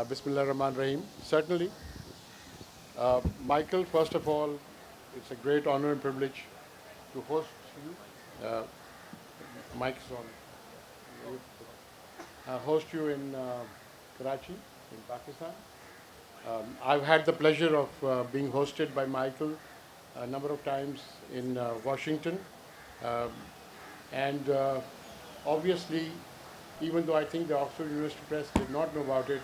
Bismillah ar-Rahman ar-Rahim. Certainly. Michael, first of all, it's a great honor and privilege to host you. Mike's on. Host you in Karachi, in Pakistan. I've had the pleasure of being hosted by Michael a number of times in Washington. Um, and obviously, even though I think the Oxford University Press did not know about it,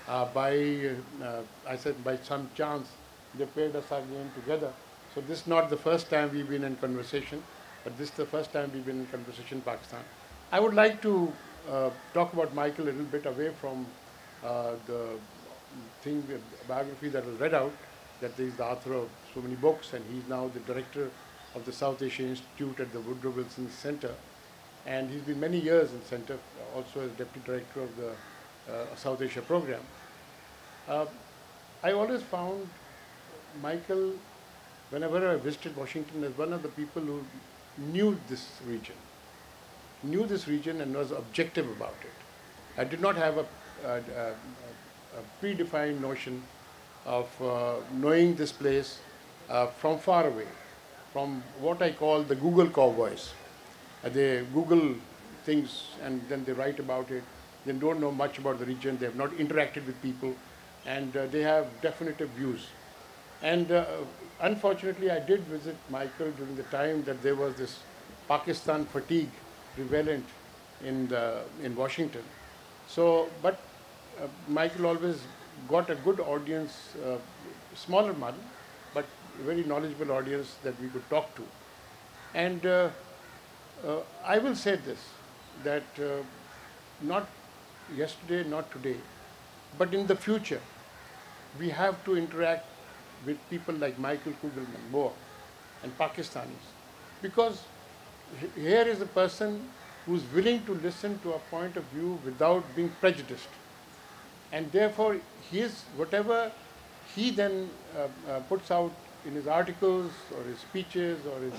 I said by some chance, they paired us again together. So this is not the first time we've been in conversation, but this is the first time we've been in conversation in Pakistan. I would like to talk about Michael a little bit away from the biography that was read out, that he's the author of so many books, and he's now the director of the South Asia Institute at the Woodrow Wilson Center. And he's been many years in Center, also as deputy director of the South Asia program. I always found Michael, whenever I visited Washington, as one of the people who knew this region and was objective about it. I did not have a predefined notion of knowing this place from far away, from what I call the Google cowboys. They Google things and then they write about it. They don't know much about the region. They have not interacted with people, and they have definitive views. And unfortunately, I did visit Michael during the time that there was this Pakistan fatigue prevalent in Washington. So, but Michael always got a good audience, smaller model, but a very knowledgeable audience that we could talk to. And I will say this, that not yesterday, not today, but in the future, we have to interact with people like Michael Kugelman more and Pakistanis, because here is a person who's willing to listen to a point of view without being prejudiced. And therefore, whatever he then puts out in his articles or his speeches or his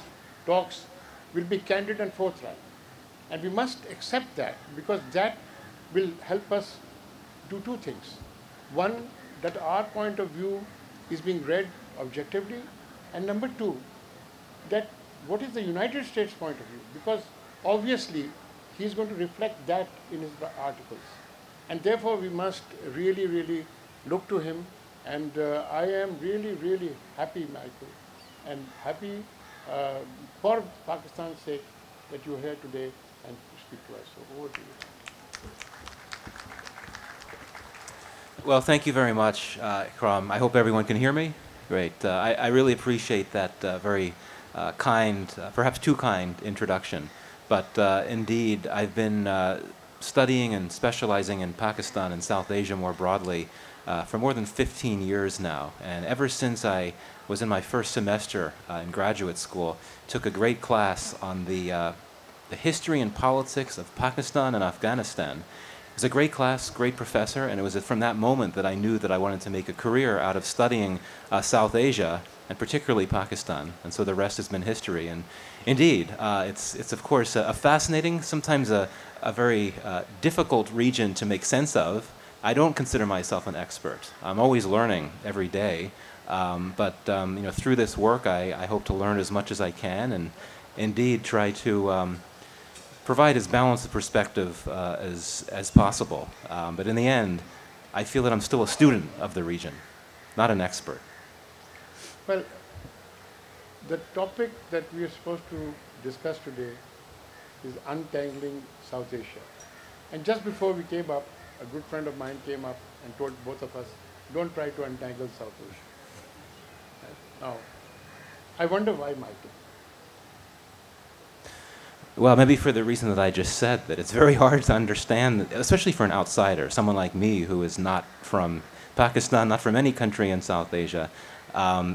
talks will be candid and forthright. And we must accept that, because that will help us do two things. One, that our point of view is being read objectively, and number two, that what is the United States point of view, because obviously he's going to reflect that in his articles. And therefore we must really, really look to him, and I am really, really happy, Michael, and happy for Pakistan's sake that you're here today and speak to us. So over to you. Well, thank you very much, Ikram. I hope everyone can hear me. Great. I really appreciate that very kind, perhaps too kind introduction. But indeed, I've been studying and specializing in Pakistan and South Asia more broadly for more than 15 years now. And ever since I was in my first semester in graduate school, took a great class on the history and politics of Pakistan and Afghanistan. It was a great class, great professor, and it was from that moment that I knew that I wanted to make a career out of studying South Asia, and particularly Pakistan. And so the rest has been history. And indeed, it's of course a fascinating, sometimes a very difficult region to make sense of. I don't consider myself an expert. I'm always learning every day. But through this work, I hope to learn as much as I can, and indeed try to provide as balanced a perspective as possible. But in the end, I feel that I'm still a student of the region, not an expert. Well, the topic that we are supposed to discuss today is untangling South Asia. And just before we came up, a good friend of mine came up and told both of us, don't try to untangle South Asia. Now, I wonder why, Michael. Well, maybe for the reason that I just said, that it's very hard to understand, especially for an outsider, someone like me who is not from Pakistan, not from any country in South Asia.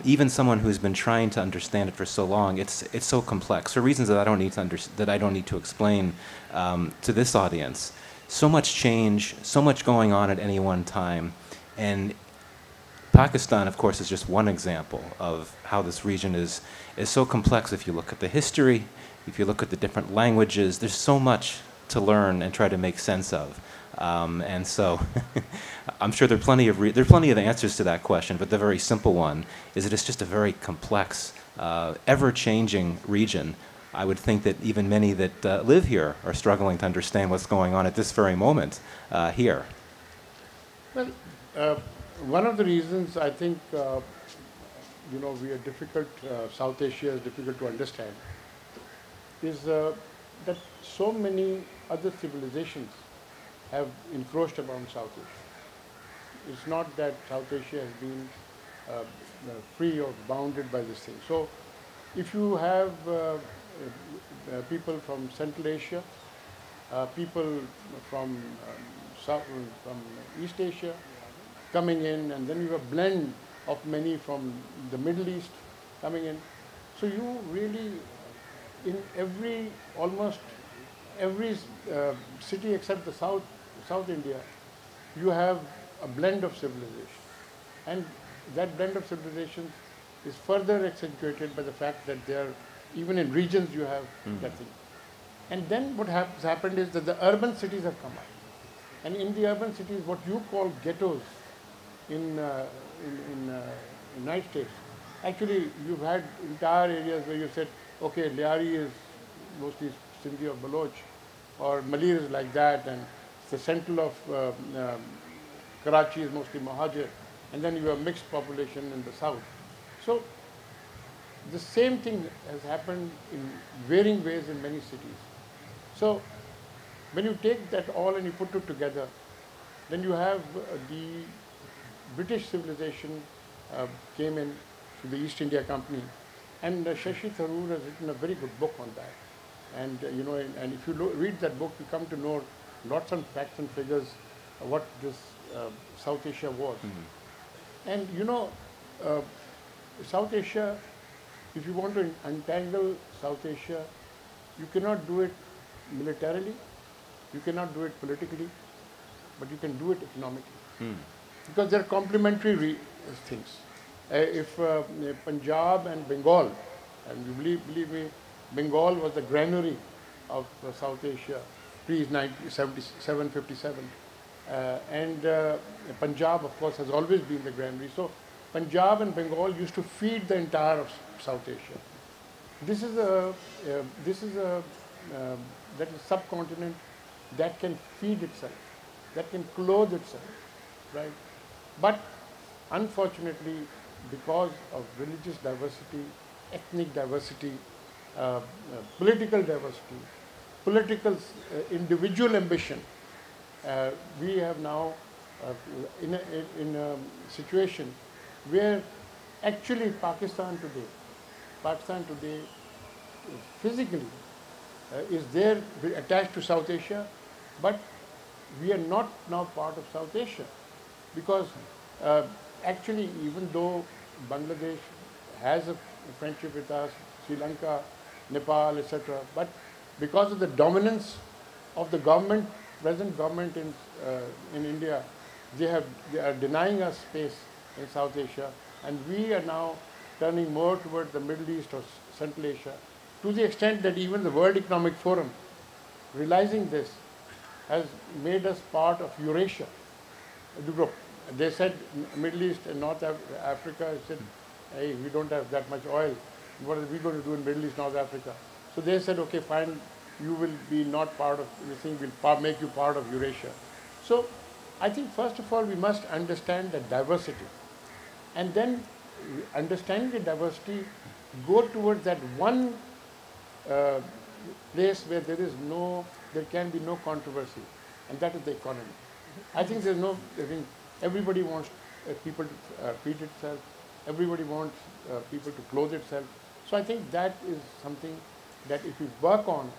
Even someone who's been trying to understand it for so long, it's so complex for reasons that I don't need to explain to this audience. So much change, so much going on at any one time, and Pakistan, of course, is just one example of how this region is so complex. If you look at the history, if you look at the different languages, there's so much to learn and try to make sense of. And so I'm sure there are plenty of answers to that question, but the very simple one is that it's just a very complex, ever-changing region. I would think that even many that live here are struggling to understand what's going on at this very moment here. Well, one of the reasons I think, we are difficult, South Asia is difficult to understand, is that so many other civilizations have encroached upon South Asia. It's not that South Asia has been free or bounded by this thing. So if you have people from Central Asia, people from from East Asia coming in, and then you have a blend of many from the Middle East coming in. So you really, in almost every city except the South India, you have a blend of civilization. And that blend of civilizations is further accentuated by the fact that there, even in regions you have that thing. And then what has happened is that the urban cities have come up. And in the urban cities, what you call ghettos in United States, actually you've had entire areas where you said, okay, Liari is mostly Sindhi or Baloch, or Malir is like that, and the central of Karachi is mostly Mahajir, and then you have mixed population in the south. So the same thing has happened in varying ways in many cities. So when you take that all and you put it together, then you have the British civilization came in to the East India Company, and Shashi Tharoor has written a very good book on that. And and if you read that book, you come to know lots of facts and figures what this South Asia was. And South Asia, if you want to untangle South Asia, you cannot do it militarily, you cannot do it politically, but you can do it economically. Because they're complementary things. If Punjab and Bengal, and you believe me, Bengal was the granary of South Asia pre-1777, 57. And Punjab, of course, has always been the granary. So Punjab and Bengal used to feed the entire of South Asia. This is a subcontinent that can feed itself, that can clothe itself, right? But unfortunately, because of religious diversity, ethnic diversity, political diversity, political individual ambition, we have now in a situation where actually Pakistan today physically is there attached to South Asia, but we are not now part of South Asia, because actually even though Bangladesh has a friendship with us, Sri Lanka, Nepal, etc., but because of the dominance of the government, present government in India, they are denying us space in South Asia, and we are now turning more towards the Middle East or Central Asia, to the extent that even the World Economic Forum, realizing this, has made us part of Eurasia, the group. They said Middle East and North Africa said, hey, we don't have that much oil. What are we going to do in Middle East, North Africa? So they said, okay, fine, you will be not part of anything, we'll make you part of Eurasia. So I think first of all, we must understand the diversity. And then understanding the diversity, go towards that one place where there can be no controversy, and that is the economy. I think everybody wants people to feed itself, everybody wants people to clothe itself. So I think that is something that if we work on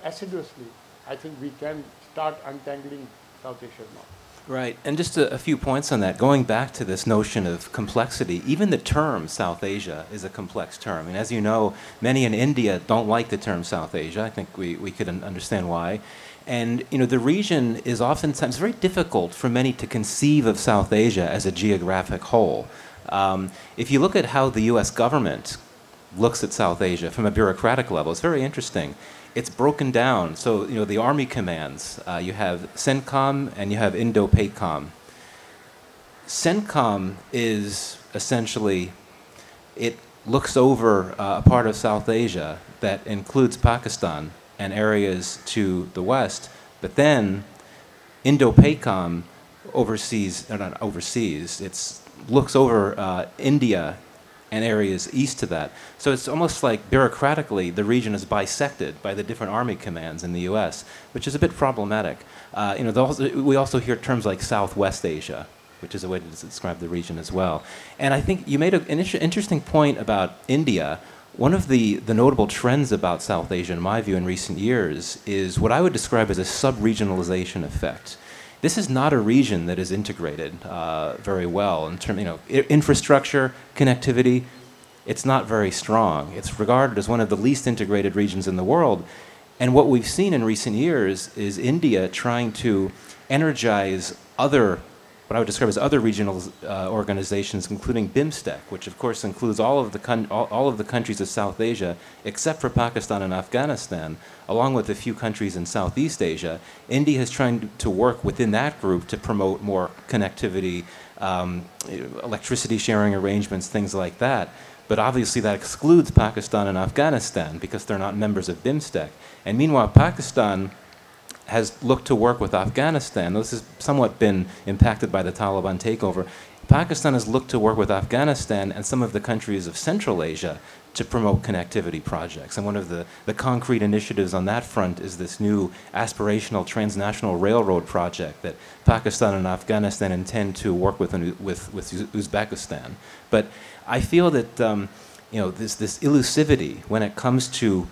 assiduously, I think we can start untangling South Asia's knot. Right, and just a few points on that. Going back to this notion of complexity, even the term South Asia is a complex term. And as you know, many in India don't like the term South Asia. I think we could understand why. And the region is oftentimes very difficult for many to conceive of South Asia as a geographic whole. If you look at how the U.S. government looks at South Asia from a bureaucratic level, it's very interesting. it's broken down. So, you know, the army commands, you have CENTCOM and you have INDOPACOM. CENTCOM is essentially, it looks over a part of South Asia that includes Pakistan and areas to the west, but then INDOPACOM oversees, or not overseas, it looks over India and areas east to that. So it's almost like bureaucratically the region is bisected by the different army commands in the U.S., which is a bit problematic. You know, we also hear terms like Southwest Asia, which is a way to describe the region as well. And I think you made an interesting point about India. One of the notable trends about South Asia, in my view, in recent years is what I would describe as a sub-regionalization effect. This is not a region that is integrated very well in terms, you know, infrastructure, connectivity. It's not very strong. It's regarded as one of the least integrated regions in the world. And what we've seen in recent years is India trying to energize other, what I would describe as other regional organizations, including BIMSTEC, which of course includes all of the countries of South Asia, except for Pakistan and Afghanistan, along with a few countries in Southeast Asia. India is trying to work within that group to promote more connectivity, electricity sharing arrangements, things like that. But obviously that excludes Pakistan and Afghanistan because they're not members of BIMSTEC. And meanwhile, Pakistan has looked to work with Afghanistan. This has somewhat been impacted by the Taliban takeover. Pakistan has looked to work with Afghanistan and some of the countries of Central Asia to promote connectivity projects. And one of the concrete initiatives on that front is this new aspirational transnational railroad project that Pakistan and Afghanistan intend to work with Uzbekistan. But I feel that you know, this elusivity when it comes to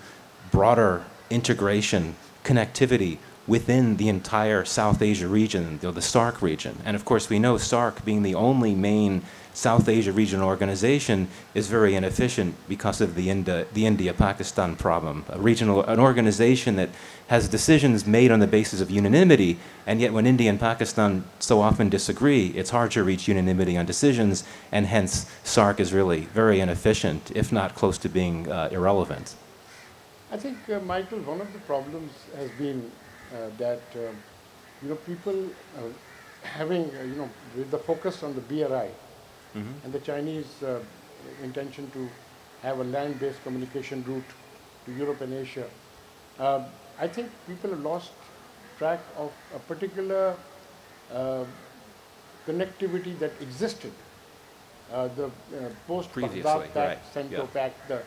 broader integration, connectivity within the entire South Asia region, the SAARC region. And of course, we know SAARC, being the only main South Asia regional organization, is very inefficient because of the India-Pakistan problem. An organization that has decisions made on the basis of unanimity, and yet when India and Pakistan so often disagree, it's hard to reach unanimity on decisions, and hence SAARC is really very inefficient, if not close to being irrelevant. I think, Michael, one of the problems has been that you know, people having you know, with the focus on the BRI and the Chinese intention to have a land-based communication route to Europe and Asia, I think people have lost track of a particular connectivity that existed. The post-Baghdad Pact, Cento Pact, the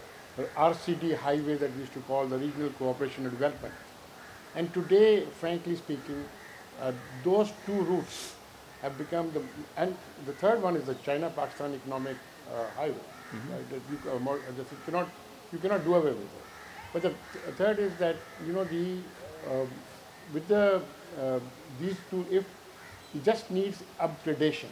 RCD highway that we used to call the Regional Cooperation and Development. And today, frankly speaking, those two routes have become the, and the third one is the China-Pakistan economic highway. Right? That you cannot do away with it. But the third is that, you know, these two, if it just needs upgradation.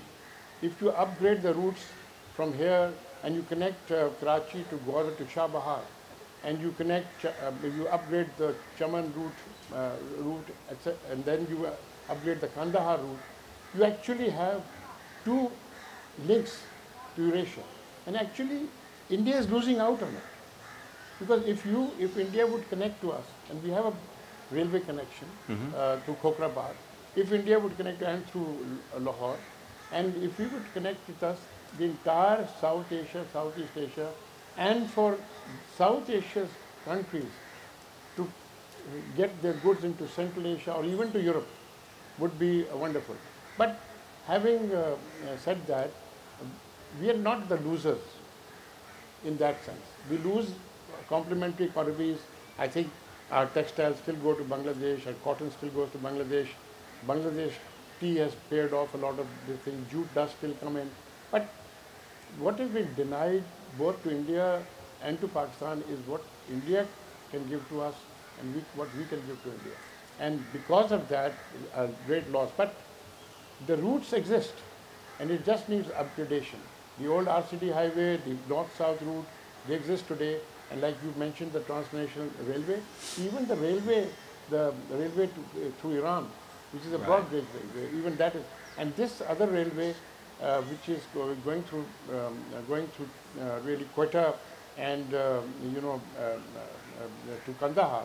If you upgrade the routes from here and you connect Karachi to Gwadar to Shah Bahar, and you connect, you upgrade the Chaman route, and then you upgrade the Kandahar route, you actually have two links to Eurasia. And actually, India is losing out on it. Because if India would connect to us, and we have a railway connection to Khokrabad, if India would connect to and through Lahore, and if we would connect with us, the entire South Asia, Southeast Asia, and for South Asia's countries to get their goods into Central Asia or even to Europe would be wonderful. But having said that, we are not the losers in that sense. We lose complementary economies. I think our textiles still go to Bangladesh, our cotton still goes to Bangladesh. Bangladesh tea has paid off a lot of these things. Jute does still come in. But what has been denied both to India and to Pakistan is what India can give to us and what we can give to India. And because of that, a great loss. But the routes exist, and it just needs upgradation. The old RCD highway, the north-south route, they exist today. And like you mentioned, the transnational railway, even the railway through Iran, which is a broad gauge railway, even that is. And this other railway, which is going through really Quetta and to Kandahar,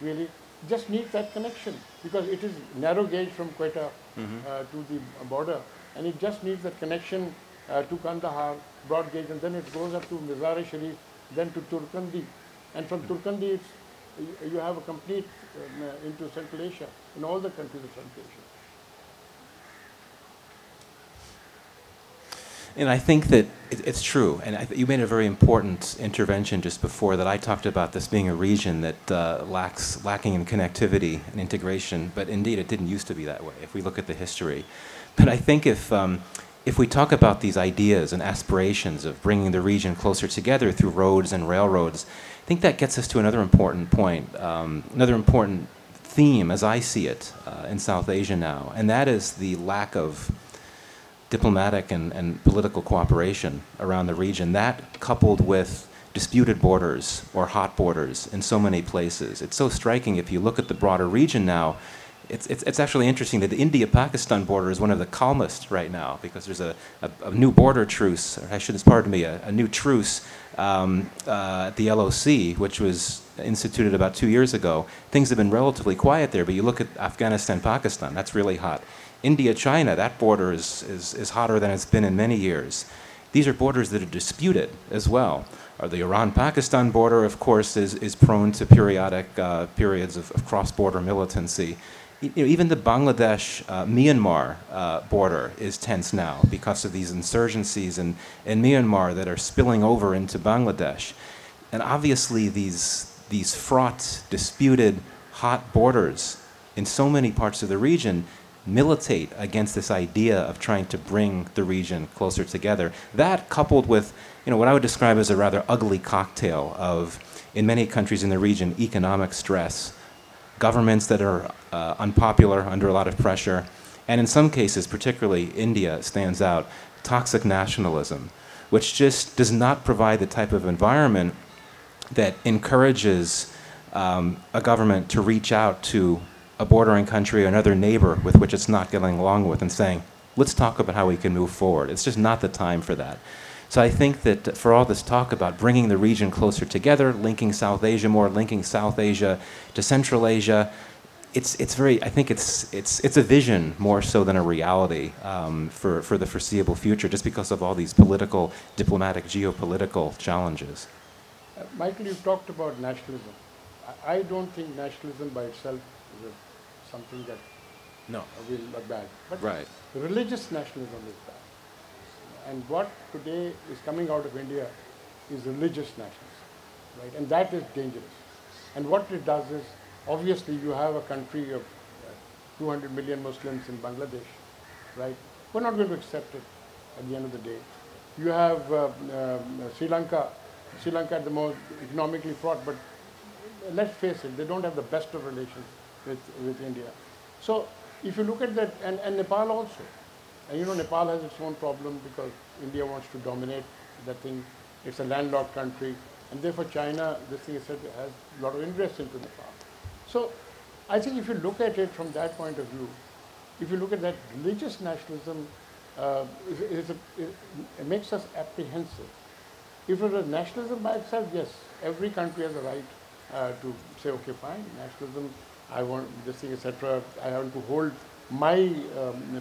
really just needs that connection because it is narrow gauge from Quetta to the border, and it just needs that connection to Kandahar, broad gauge, and then it goes up to Mizar-e-Sharif, then to Turkandi, and from Turkandi it's, you have a complete into Central Asia, in all the countries of Central Asia. And I think that it's true. And you made a very important intervention just before that. I talked about this being a region that lacking in connectivity and integration. But indeed, it didn't used to be that way if we look at the history. But I think if we talk about these ideas and aspirations of bringing the region closer together through roads and railroads, I think that gets us to another important point, another important theme as I see it in South Asia now. And that is the lack of diplomatic and political cooperation around the region. That, coupled with disputed borders or hot borders in so many places. It's so striking if you look at the broader region now. It's actually interesting that the India-Pakistan border is one of the calmest right now because there's a new border truce, or pardon me, a new truce at the LOC, which was instituted about 2 years ago. Things have been relatively quiet there, but you look at Afghanistan-Pakistan, that's really hot. India-China, that border is hotter than it's been in many years. These are borders that are disputed as well. The Iran-Pakistan border, of course, is prone to periodic periods of cross-border militancy. Even the Bangladesh-Myanmar border is tense now because of these insurgencies in Myanmar that are spilling over into Bangladesh. And obviously these fraught, disputed, hot borders in so many parts of the region militate against this idea of trying to bring the region closer together. That, coupled with what I would describe as a rather ugly cocktail of, in many countries in the region, economic stress, governments that are unpopular, under a lot of pressure, and in some cases, particularly India stands out, toxic nationalism, which just does not provide the type of environment that encourages a government to reach out to a bordering country or another neighbor with which it's not getting along with and saying, let's talk about how we can move forward. It's just not the time for that. So I think that for all this talk about bringing the region closer together, linking South Asia more, linking South Asia to Central Asia, I think it's a vision more so than a reality for the foreseeable future, just because of all these political, diplomatic, geopolitical challenges. Michael, you talked about nationalism. I don't think nationalism by itself is something that will be bad. But right. Religious nationalism is bad. And what today is coming out of India is religious nationalism, right? And that is dangerous. And what it does is, obviously you have a country of 200 million Muslims in Bangladesh, right? We're not going to accept it at the end of the day. You have Sri Lanka at the most economically fraught, but let's face it, they don't have the best of relations with India. So if you look at that, and Nepal also, and Nepal has its own problem because India wants to dominate that thing. It's a landlocked country, and therefore China, this thing is said, has a lot of interest into Nepal. So I think if you look at it from that point of view, if you look at that, religious nationalism it makes us apprehensive. If it was nationalism by itself, yes, every country has a right to say, okay, fine, nationalism, I want this thing, etc. I want to hold my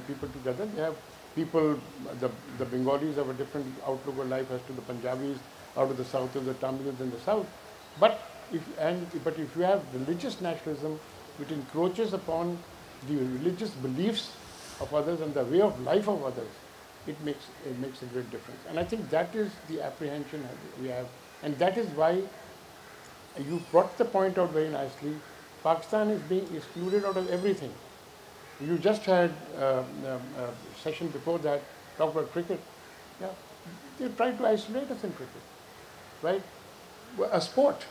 people together. They have people, the Bengalis have a different outlook on life as to the Punjabis out of the south, and the Tamils in the south. But if you have religious nationalism which encroaches upon the religious beliefs of others and the way of life of others, it makes a great difference. And I think that is the apprehension we have, and that is why you brought the point out very nicely. Pakistan is being excluded out of everything. You just had a session before that talk about cricket. Yeah, they tried to isolate us in cricket, right? A sport.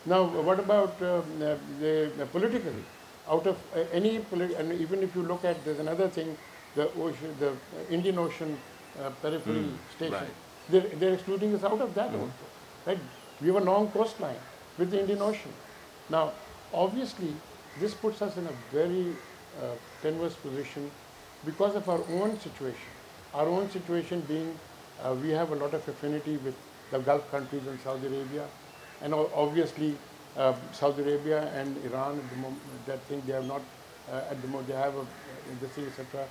Now, what about politically? Out of any and even if you look at, there's another thing, the Indian Ocean periphery station. Right. They're excluding us out of that also, right? We have a long coastline with the Indian Ocean. Now, obviously, this puts us in a very tenuous position because of our own situation. Our own situation being, we have a lot of affinity with the Gulf countries and Saudi Arabia, and obviously Saudi Arabia and Iran at the moment, that thing they have not, at the moment they have this thing, etc.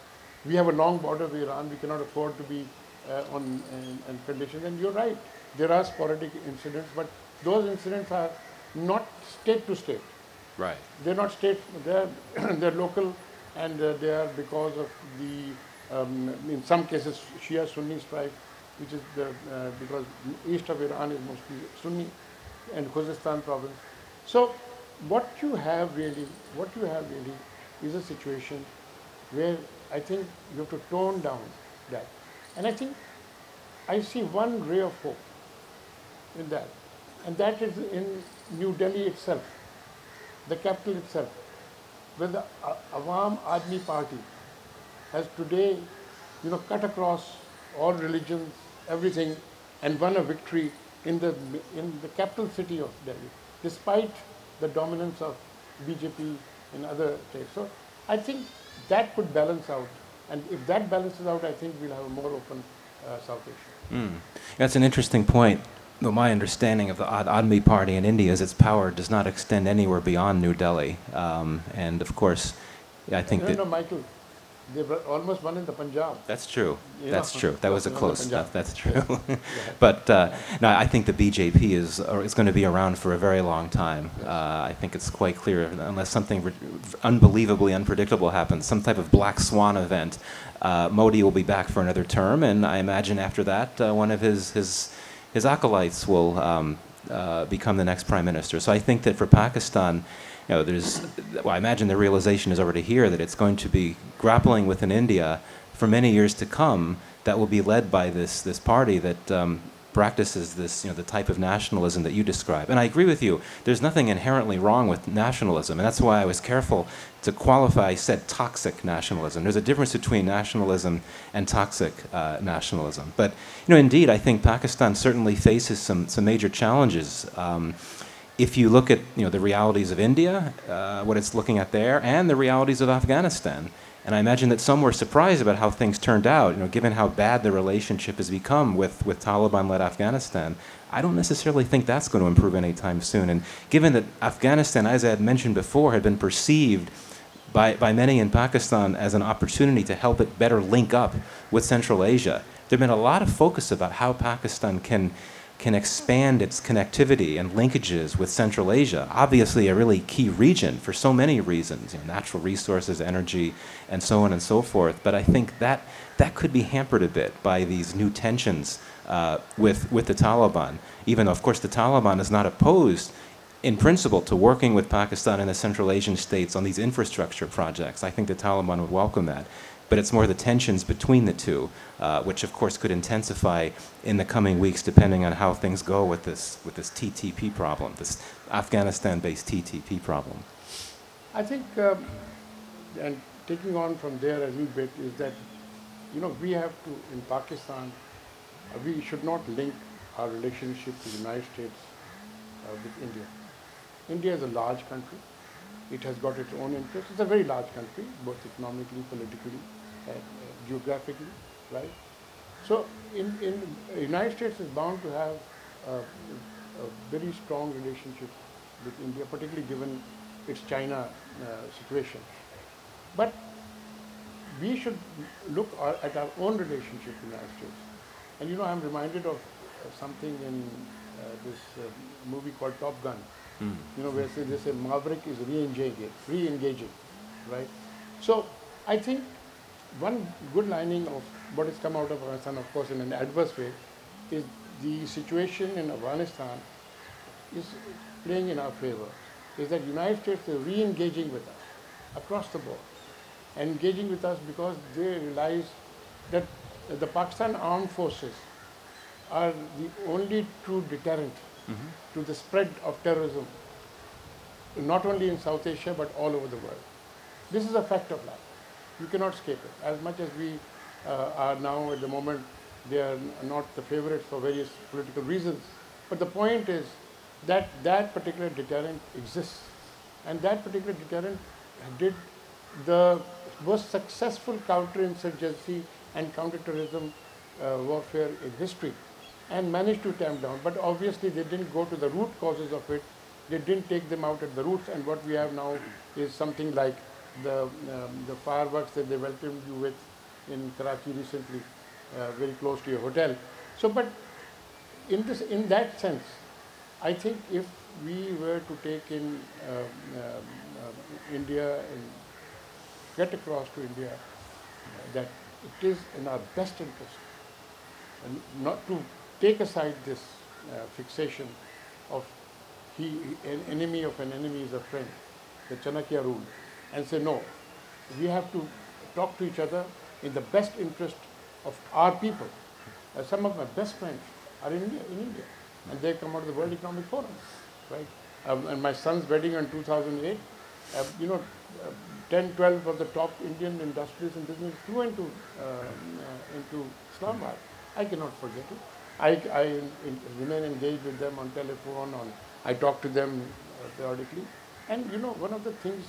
We have a long border with Iran. We cannot afford to be on conditions. And you're right, there are sporadic incidents, but those incidents are not state to state. Right. They're not state, they're local, and they are because of the, in some cases, Shia Sunni strife, which is because east of Iran is mostly Sunni, and Khuzestan province. So what you have really is a situation where I think you have to tone down that. And I think I see one ray of hope in that, and that is in New Delhi itself, the capital itself, where the Awam Admi Party has today, cut across all religions, everything, and won a victory in the capital city of Delhi, despite the dominance of BJP in other states. So I think that could balance out, and if that balances out, I think we'll have a more open South Asia. That's an interesting point. Well, my understanding of the Admi Party in India is its power does not extend anywhere beyond New Delhi. And of course, I think No, Michael, they almost won in the Punjab. That's true. That's true. That was a close stuff. That's true. Yeah. But no, I think the BJP is going to be around for a very long time. I think it's quite clear, unless something unbelievably unpredictable happens, some type of black swan event, Modi will be back for another term, and I imagine after that, one of his acolytes will become the next prime minister. So I think that for Pakistan, I imagine the realization is already here that it's going to be grappling with an India for many years to come that will be led by this party that practices this, the type of nationalism that you describe. And I agree with you. There's nothing inherently wrong with nationalism, and that's why I was careful to qualify said toxic nationalism. There's a difference between nationalism and toxic nationalism. But indeed, I think Pakistan certainly faces some major challenges. If you look at the realities of India, what it's looking at there, and the realities of Afghanistan, and I imagine that some were surprised about how things turned out, given how bad the relationship has become with Taliban-led Afghanistan. I don't necessarily think that's going to improve anytime soon. And given that Afghanistan, as I had mentioned before, had been perceived by many in Pakistan as an opportunity to help it better link up with Central Asia, there's been a lot of focus about how Pakistan can expand its connectivity and linkages with Central Asia, obviously a really key region for so many reasons, natural resources, energy, and so on and so forth. But I think that could be hampered a bit by these new tensions with the Taliban, even though, of course, the Taliban is not opposed in principle to working with Pakistan and the Central Asian states on these infrastructure projects. I think the Taliban would welcome that. But it's more the tensions between the two, which of course could intensify in the coming weeks depending on how things go with this TTP problem, this Afghanistan-based TTP problem. I think, and taking on from there a little bit, is that, we have to, in Pakistan, we should not link our relationship with the United States with India. India is a large country. It has got its own interests. It's a very large country, both economically, politically, geographically, right? So, in the United States is bound to have a very strong relationship with India, particularly given its China situation. But we should look at our own relationship with the United States. And I'm reminded of something in this movie called Top Gun. Where they say Maverick is re-engaging, right? So I think one good lining of what has come out of Afghanistan, of course, in an adverse way, is the situation in Afghanistan is playing in our favor. Is that United States is re-engaging with us across the board, and engaging with us because they realize that the Pakistan armed forces are the only true deterrent to the spread of terrorism, not only in South Asia, but all over the world. This is a fact of life. You cannot escape it. As much as we are now at the moment, they are not the favorites for various political reasons. But the point is that that particular deterrent exists. And that particular deterrent did the most successful counterinsurgency and counterterrorism warfare in history, and managed to tamp down. But obviously they didn't go to the root causes of it, They didn't take them out at the roots, and what we have now is something like the fireworks that they welcomed you with in Karachi recently, very close to your hotel. So, but in that sense, I think if we were to take in India and get across to India that it is in our best interest and not to take aside this fixation of an enemy of an enemy is a friend, the Chanakya rule, and say no, we have to talk to each other in the best interest of our people. Some of my best friends are in India, and they come out of the World Economic Forum, right? And my son's wedding in 2008, 10, 12 of the top Indian industries and business flew into Islamabad. I cannot forget it. I remain engaged with them on telephone, I talk to them periodically. And one of the things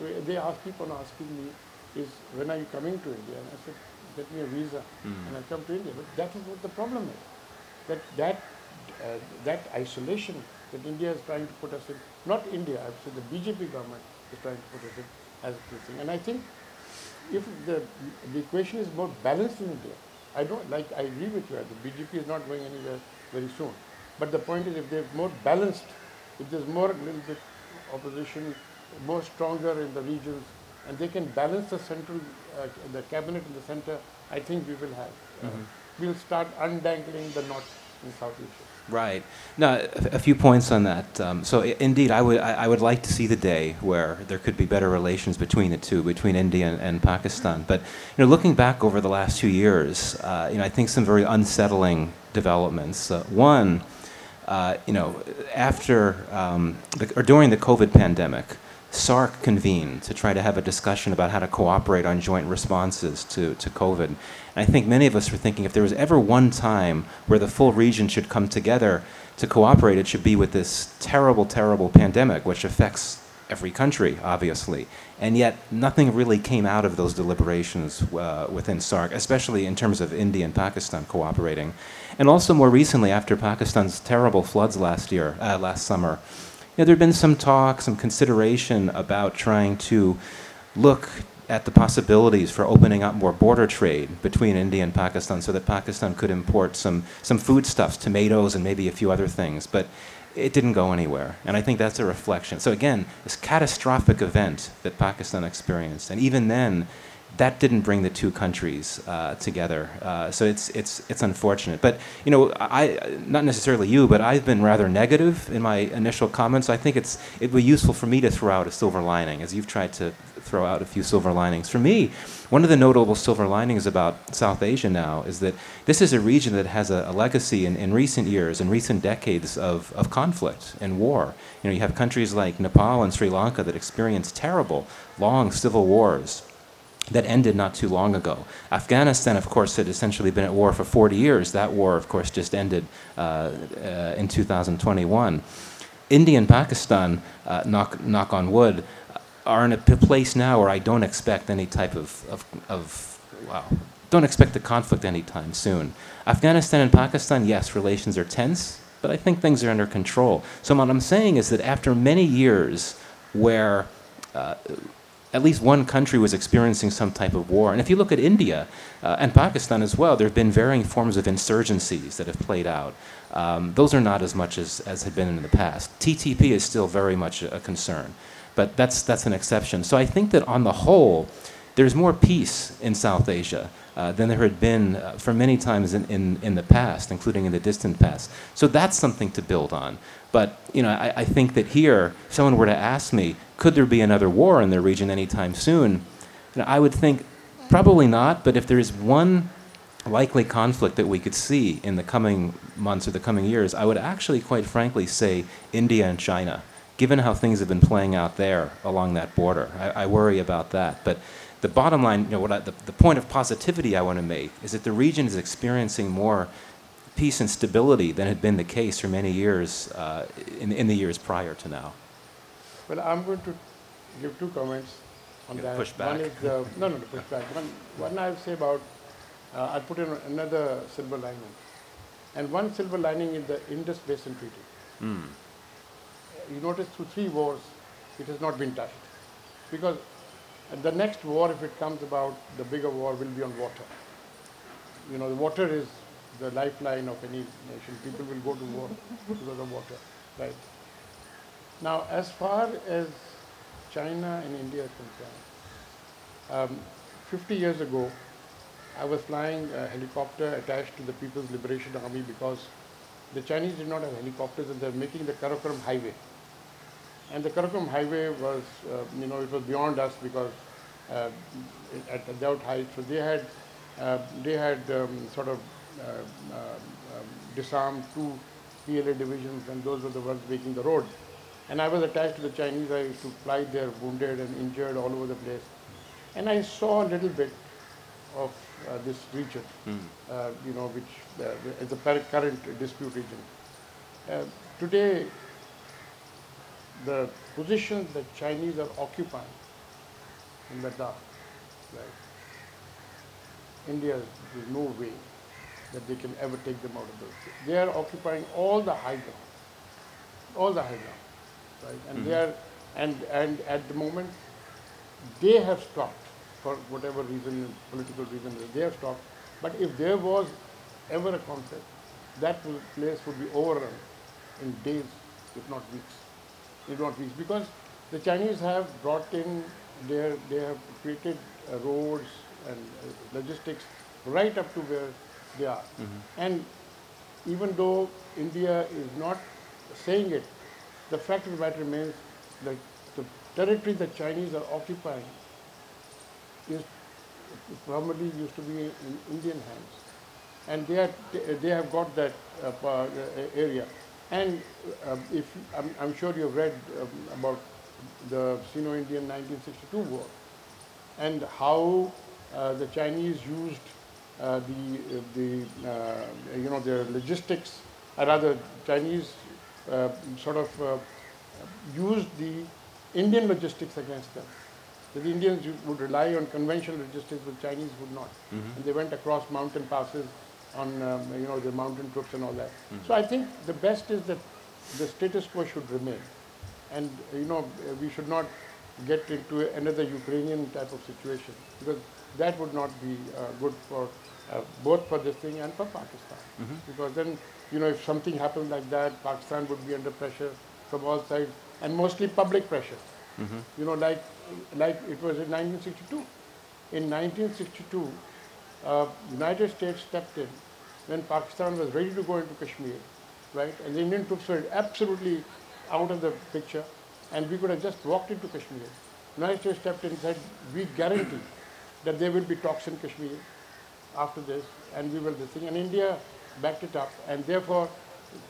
they keep on asking me is, when are you coming to India? And I said, get me a visa and I come to India. But that is what the problem is. That isolation that India is trying to put us in, not India, I would say the BJP government is trying to put us in as a thing. And I think if the equation is more balanced in India, I agree with you, the BJP is not going anywhere very soon. But the point is, if they're more balanced, if there's more a little bit opposition, more stronger in the regions, and they can balance the central, the cabinet in the center, I think we will have. We'll start untangling the knots in South Asia. Right. Now, a few points on that. So, indeed, I would like to see the day where there could be better relations between the two, between India and Pakistan. But looking back over the last 2 years, I think some very unsettling developments. One, after or during the COVID pandemic, SARC convened to try to have a discussion about how to cooperate on joint responses to COVID. And I think many of us were thinking, if there was ever one time where the full region should come together to cooperate, it should be with this terrible, terrible pandemic, which affects every country, obviously. And yet, nothing really came out of those deliberations within SARC, especially in terms of India and Pakistan cooperating. And also more recently, after Pakistan's terrible floods last summer, there had been some talk, some consideration about trying to look at the possibilities for opening up more border trade between India and Pakistan so that Pakistan could import some foodstuffs, tomatoes, and maybe a few other things. But it didn't go anywhere. And I think that's a reflection. So again, this catastrophic event that Pakistan experienced, and even then, that didn't bring the two countries together. So it's unfortunate. But I, not necessarily you, but I've been rather negative in my initial comments. I think it'd be useful for me to throw out a silver lining, as you've tried to throw out a few silver linings. For me, one of the notable silver linings about South Asia now is that this is a region that has a legacy in recent years, in recent decades of conflict and war. You have countries like Nepal and Sri Lanka that experienced terrible, long civil wars that ended not too long ago. Afghanistan, of course, had essentially been at war for 40 years. That war, of course, just ended in 2021. India and Pakistan, knock on wood, are in a place now where I don't expect any type don't expect the conflict anytime soon. Afghanistan and Pakistan, yes, relations are tense, but I think things are under control. So what I'm saying is that after many years where at least one country was experiencing some type of war. And if you look at India and Pakistan as well, there have been varying forms of insurgencies that have played out. Those are not as much as had been in the past. TTP is still very much a concern, but that's an exception. So I think that on the whole, there's more peace in South Asia than there had been for many times in the past, including in the distant past. So that's something to build on. But I think that here, if someone were to ask me, could there be another war in the region anytime soon? I would think probably not, but if there is one likely conflict that we could see in the coming months or the coming years, I would actually, quite frankly, say India and China, given how things have been playing out there along that border. I worry about that. But the bottom line, the point of positivity I want to make is that the region is experiencing more peace and stability than had been the case for many years in the years prior to now. Well, I'm going to give two comments on that. Push back. One is push back. One I'll say about, I'll put in another silver lining. And one silver lining is the Indus Basin Treaty. you notice through 3 wars, it has not been touched. Because the next war, if it comes about, the bigger war will be on water. You know, the water is the lifeline of any nation. People will go to war because of water, right? Now, as far as China and India is concerned, 50 years ago, I was flying a helicopter attached to the People's Liberation Army because the Chinese did not have helicopters and they were making the Karachi highway. And the Karachi highway was, you know, it was beyond us because at that height, so they had sort of disarmed 2 PLA divisions, and those were the ones making the road. And I was attached to the Chinese. I used to fly there, wounded and injured all over the place. And I saw a little bit of this region, you know, which is a current dispute region. Today, the position that Chinese are occupying in Ladakh, right? India, there's no way that they can ever take them out of those. They are occupying all the high ground, right? And they are, and at the moment, they have stopped for whatever reason, political reason, they have stopped. But if there was ever a conflict, that place would be overrun in days, if not weeks. If not weeks, because the Chinese have brought in they have created roads and logistics right up to where they are. And even though India is not saying it, the fact of the matter remains that the territory that Chinese are occupying is formerly used to be in Indian hands, and they have got that area. And if I'm sure you've read about the Sino-Indian 1962 war and how the Chinese used you know, their logistics, or rather Chinese sort of used the Indian logistics against them. So the Indians would rely on conventional logistics, but Chinese would not. And they went across mountain passes on you know, the mountain troops and all that. So I think the best is that the status quo should remain, and you know, we should not get into another Ukrainian type of situation, because that would not be good for both for this thing and for Pakistan. Because then, you know, if something happens like that, Pakistan would be under pressure from all sides, and mostly public pressure. You know, like it was in 1962. In 1962, United States stepped in when Pakistan was ready to go into Kashmir, right? And the Indian troops were absolutely out of the picture, and we could have just walked into Kashmir. United States stepped in and said, we guarantee that there will be talks in Kashmir after this, and we will this thing. And India backed it up, and therefore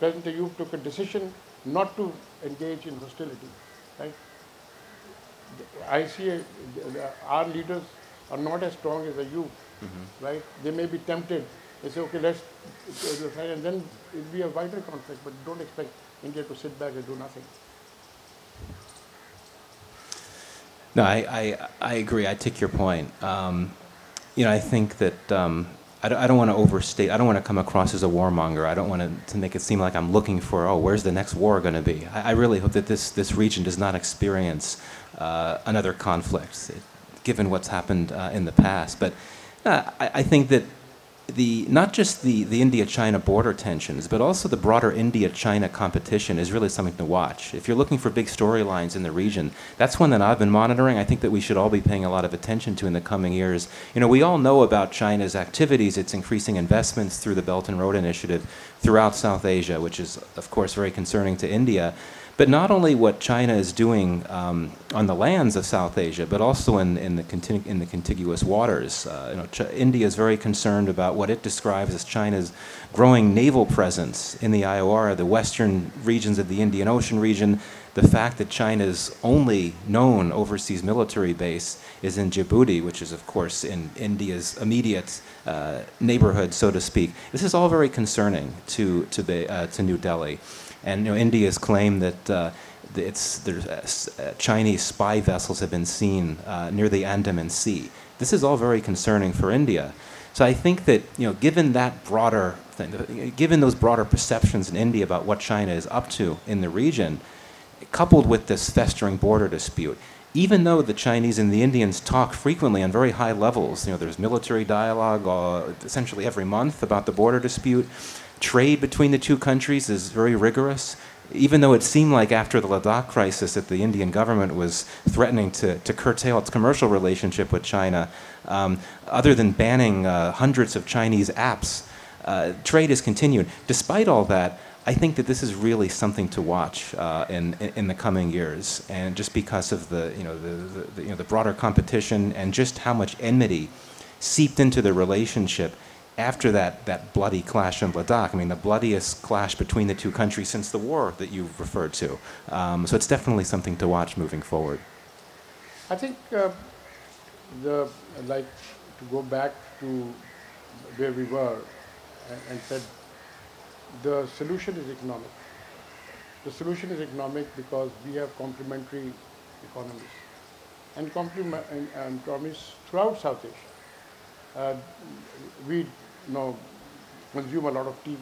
President Ayub took a decision not to engage in hostility, right? I see our leaders are not as strong as Ayub, right? They may be tempted. They say, okay, let's fight, and then it will be a wider conflict, but don't expect India to sit back and do nothing. No, I agree. I take your point. You know, I think that I don't want to overstate. I don't want to come across as a warmonger. I don't want to make it seem like I'm looking for, oh, where's the next war going to be? I really hope that this region does not experience another conflict, given what's happened in the past. But I think that not just the India-China border tensions, but also the broader India-China competition is really something to watch. If you're looking for big storylines in the region, that's one that I've been monitoring. I think that we should all be paying a lot of attention to in the coming years. You know, we all know about China's activities, its increasing investments through the Belt and Road Initiative throughout South Asia, which is, of course, very concerning to India. But not only what China is doing on the lands of South Asia, but also in the contiguous waters. You know, India is very concerned about what it describes as China's growing naval presence in the IOR, the western regions of the Indian Ocean region. The fact that China's only known overseas military base is in Djibouti, which is, of course, in India's immediate neighborhood, so to speak. This is all very concerning to New Delhi. And you know, India's claim that Chinese spy vessels have been seen near the Andaman Sea. This is all very concerning for India. So I think that, you know, given that broader thing, given those broader perceptions in India about what China is up to in the region, coupled with this festering border dispute, even though the Chinese and the Indians talk frequently on very high levels, there's military dialogue essentially every month about the border dispute. Trade between the two countries is very rigorous. Even though it seemed like after the Ladakh crisis that the Indian government was threatening to curtail its commercial relationship with China, other than banning hundreds of Chinese apps, trade has continued. Despite all that, I think that this is really something to watch in the coming years, and just because of the broader competition and just how much enmity seeped into the relationship after that bloody clash in Ladakh. I mean, the bloodiest clash between the two countries since the war that you referred to. So it's definitely something to watch moving forward. I think like to go back to where we were and said the solution is economic. The solution is economic because we have complementary economies and economies throughout South Asia. We consume a lot of tea,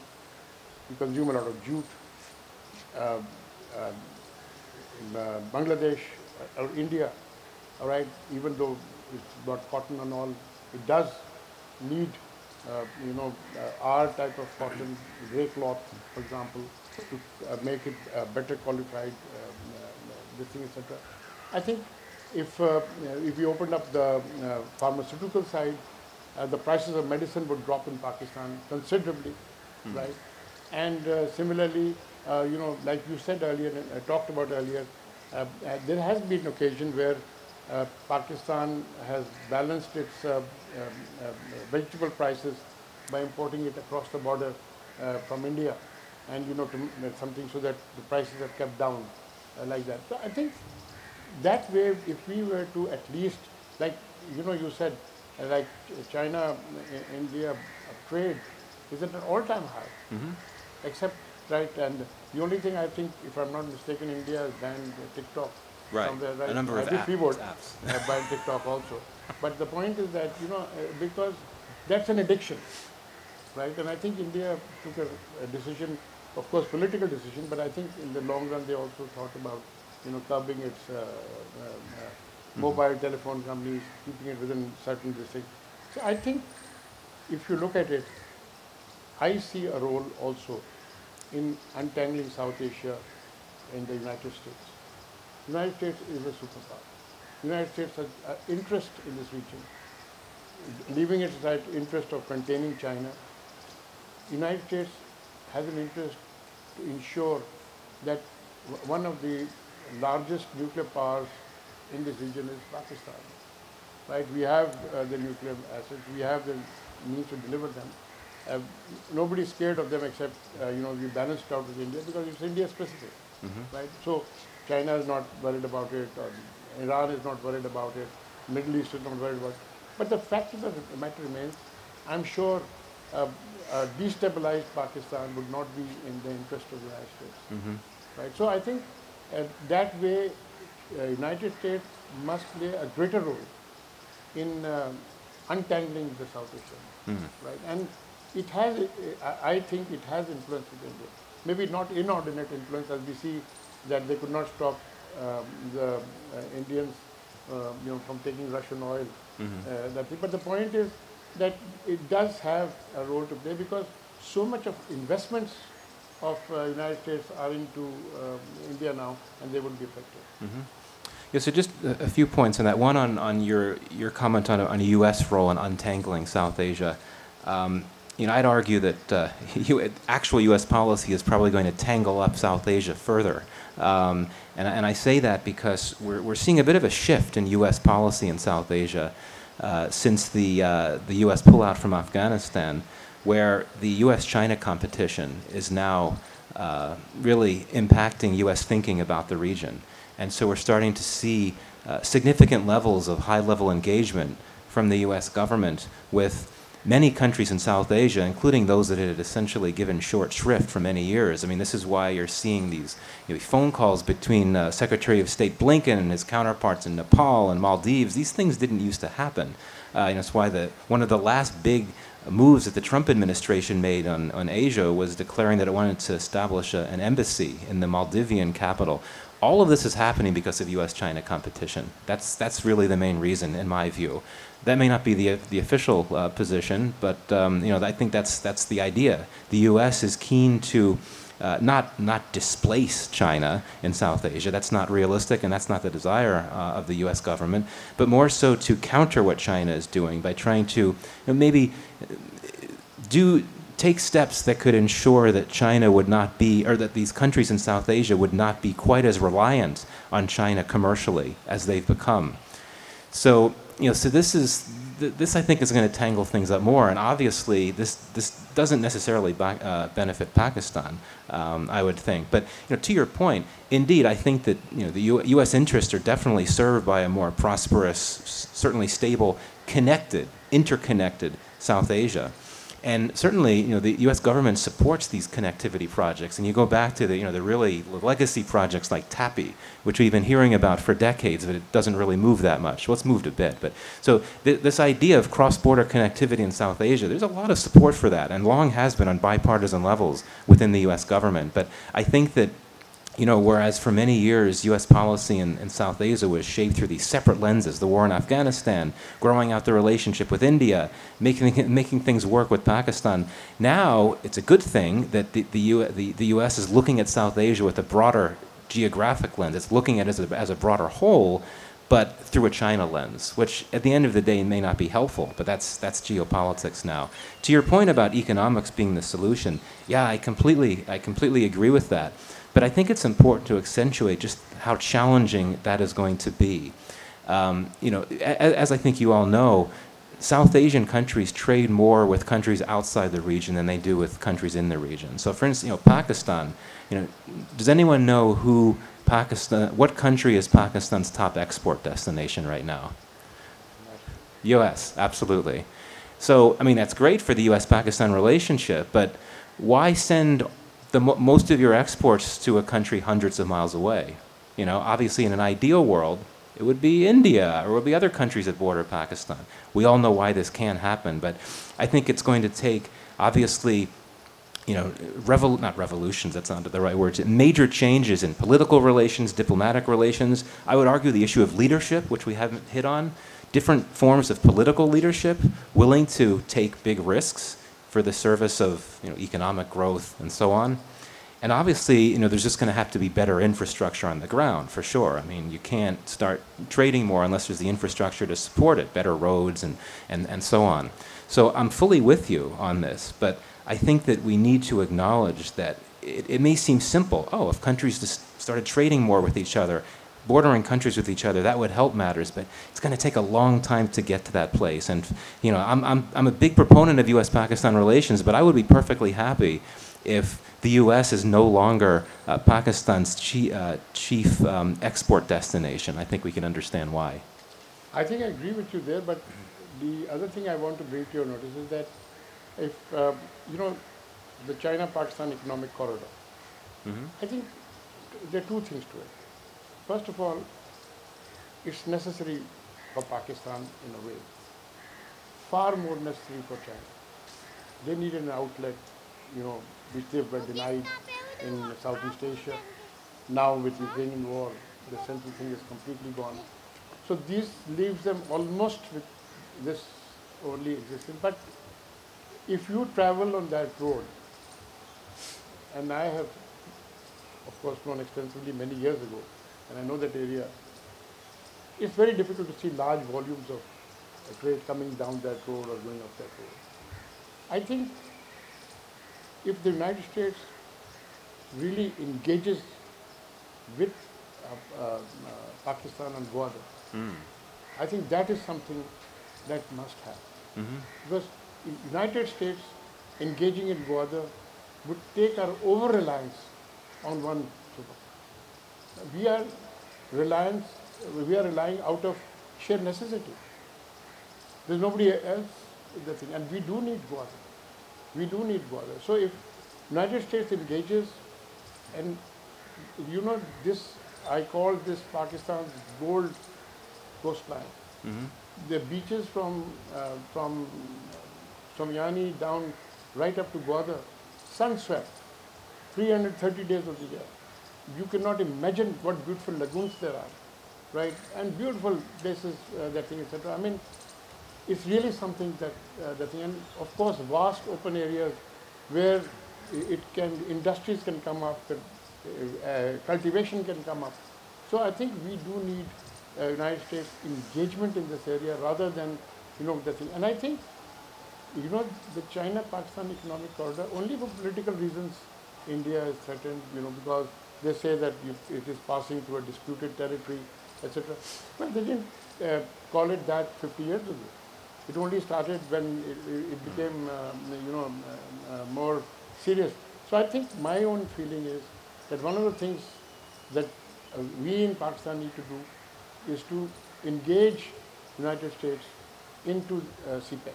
we consume a lot of jute. In Bangladesh or India, all right, even though it's got cotton and all, it does need our type of cotton, grey cloth, for example, to make it better qualified, this thing, etc. I think if we opened up the pharmaceutical side, the prices of medicine would drop in Pakistan considerably, right? And similarly, like you said earlier, I talked about earlier, there has been an occasion where Pakistan has balanced its vegetable prices by importing it across the border from India, and something so that the prices are kept down like that. So I think that way, if we were to at least, like you said, like China, India trade is at an all-time high, except, right, and the only thing I think, if I'm not mistaken, India has banned TikTok. Right, somewhere, right? A number of apps. By TikTok also. But the point is that, because that's an addiction, right? And I think India took a decision, of course, political decision, but I think in the long run they also thought about, curbing its mobile telephone companies, keeping it within certain districts. So I think if you look at it, I see a role also in untangling South Asia in the United States. United States is a superpower. United States has an interest in this region, leaving it aside interest of containing China. United States has an interest to ensure that one of the largest nuclear powers in this region is Pakistan. Right? We have the nuclear assets. We have the means to deliver them. Nobody's scared of them except, we balanced out with India because it's India specific. Right? So China is not worried about it, or Iran is not worried about it, Middle East is not worried about it. But the fact of the matter remains, I'm sure a destabilized Pakistan would not be in the interest of the United States. Right? So I think that way, United States must play a greater role in untangling the South Asian, right? And it has, I think it has influence with India. Maybe not inordinate influence, as we see that they could not stop the Indians, from taking Russian oil. But the point is that it does have a role to play because so much of investments of United States are into India now, and they will be affected. Yeah, so just a few points on that. One on your comment on a U.S. role in untangling South Asia. I'd argue that actual U.S. policy is probably going to tangle up South Asia further. And I say that because we're seeing a bit of a shift in U.S. policy in South Asia since the U.S. pullout from Afghanistan, where the U.S.-China competition is now really impacting U.S. thinking about the region. And so we're starting to see significant levels of high-level engagement from the U.S. government with many countries in South Asia, including those that had essentially given short shrift for many years. I mean, this is why you're seeing these phone calls between Secretary of State Blinken and his counterparts in Nepal and Maldives. These things didn't used to happen. It's why one of the last big moves that the Trump administration made on Asia was declaring that it wanted to establish an embassy in the Maldivian capital. All of this is happening because of U.S.-China competition. That's really the main reason, in my view. That may not be the official position, but I think that's the idea. The U.S. is keen to not displace China in South Asia. That's not realistic, and that's not the desire of the U.S. government, but more so to counter what China is doing by trying to maybe take steps that could ensure that China would not be, or that these countries in South Asia would not be quite as reliant on China commercially as they've become. So, so this I think is going to tangle things up more, and obviously this doesn't necessarily benefit Pakistan, I would think. But to your point, indeed, I think that the U.S. interests are definitely served by a more prosperous, certainly stable, interconnected South Asia. And certainly, the U.S. government supports these connectivity projects. And you go back to the really legacy projects like TAPI, which we've been hearing about for decades, but it doesn't really move that much. Well, it's moved a bit. But so this idea of cross-border connectivity in South Asia, there's a lot of support for that, and long has been on bipartisan levels within the U.S. government. But I think that whereas for many years U.S. policy in South Asia was shaped through these separate lenses, the war in Afghanistan, growing out the relationship with India, making things work with Pakistan, now it's a good thing that the U.S. is looking at South Asia with a broader geographic lens. It's looking at it as a broader whole, but through a China lens, which at the end of the day may not be helpful, but that's geopolitics now. To your point about economics being the solution, yeah, I completely agree with that. But I think it's important to accentuate just how challenging that is going to be. As I think you all know, South Asian countries trade more with countries outside the region than they do with countries in the region. So, for instance, Pakistan. Does anyone know what country is Pakistan's top export destination right now? U.S. Absolutely. So, I mean, that's great for the U.S.-Pakistan relationship, but why send most of your exports to a country hundreds of miles away? Obviously in an ideal world, it would be India or it would be other countries that border Pakistan. We all know why this can happen, but I think it's going to take, obviously, not revolutions, that's not the right word, major changes in political relations, diplomatic relations. I would argue the issue of leadership, which we haven't hit on, different forms of political leadership, willing to take big risks for the service of economic growth and so on. And obviously, there's just going to have to be better infrastructure on the ground, for sure. I mean, you can't start trading more unless there's the infrastructure to support it, better roads and so on. So I'm fully with you on this, but I think that we need to acknowledge that it may seem simple. Oh, if countries just started trading more with each other, bordering countries with each other, that would help matters, but it's going to take a long time to get to that place. And I'm a big proponent of U.S.-Pakistan relations, but I would be perfectly happy if the U.S. is no longer Pakistan's chief export destination. I think we can understand why. I think I agree with you there, but the other thing I want to bring to your notice is that if, the China-Pakistan economic corridor, I think there are two things to it. First of all, it's necessary for Pakistan in a way, far more necessary for China. They need an outlet, which they were denied in Southeast Asia. Now with the Ukrainian war, the central thing is completely gone. So this leaves them almost with this only existence. But if you travel on that road, and I have, of course, known extensively many years ago, and I know that area, it's very difficult to see large volumes of trade coming down that road or going up that road. I think if the United States really engages with Pakistan and Gwadar, I think that is something that must happen. Because the United States engaging in Gwadar would take our over-reliance on one superpower. We are relying out of sheer necessity. There's nobody else in the thing, and we do need Gwadar. We do need Gwadar. So if United States engages, and this, I call this Pakistan's gold coastline. The beaches from Somyani down right up to Gwadar, sun-swept, 330 days of the year. you cannot imagine what beautiful lagoons there are, right? And beautiful places, that thing, etc. I mean, it's really something that that thing, and of course, vast open areas where industries can come up, cultivation can come up. So I think we do need United States engagement in this area rather than, the thing. And I think, the China-Pakistan economic corridor, only for political reasons, India is threatened, because they say that it is passing through a disputed territory, etc. But they didn't call it that 50 years ago. It only started when it became, more serious. So I think my own feeling is that one of the things that we in Pakistan need to do is to engage United States into CPEC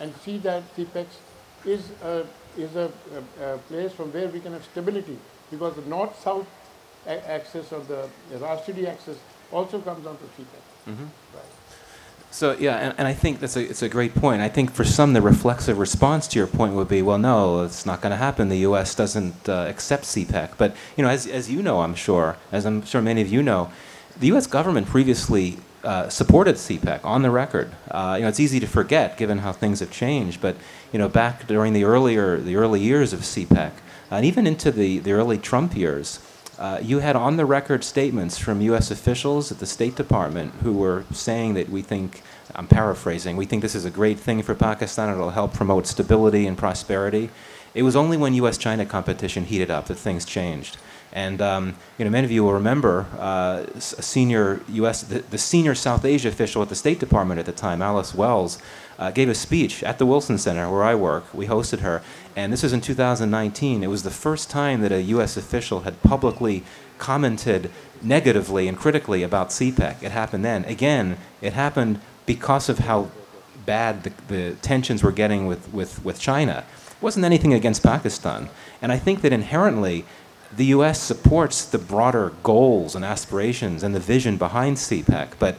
and see that CPEC is a place from where we can have stability, because the north-south axis or the RCD axis also comes onto CPEC. Mm-hmm. Right. So yeah, and I think it's a great point. I think for some the reflexive response to your point would be, well, no, it's not going to happen. The U.S. doesn't accept CPEC. But as you know, I'm sure, as I'm sure many of you know, the U.S. government previously supported CPEC on the record. It's easy to forget given how things have changed. But back during the early years of CPEC, and even into the early Trump years, you had on-the-record statements from U.S. officials at the State Department who were saying that we think, I'm paraphrasing, we think this is a great thing for Pakistan, it'll help promote stability and prosperity. It was only when U.S.-China competition heated up that things changed. And many of you will remember the senior South Asia official at the State Department at the time, Alice Wells, gave a speech at the Wilson Center where I work. We hosted her, and this was in 2019. It was the first time that a U.S. official had publicly commented negatively and critically about CPEC. It happened then. Again, it happened because of how bad the tensions were getting with China. It wasn't anything against Pakistan. And I think that inherently, the U.S. supports the broader goals and aspirations and the vision behind CPEC, but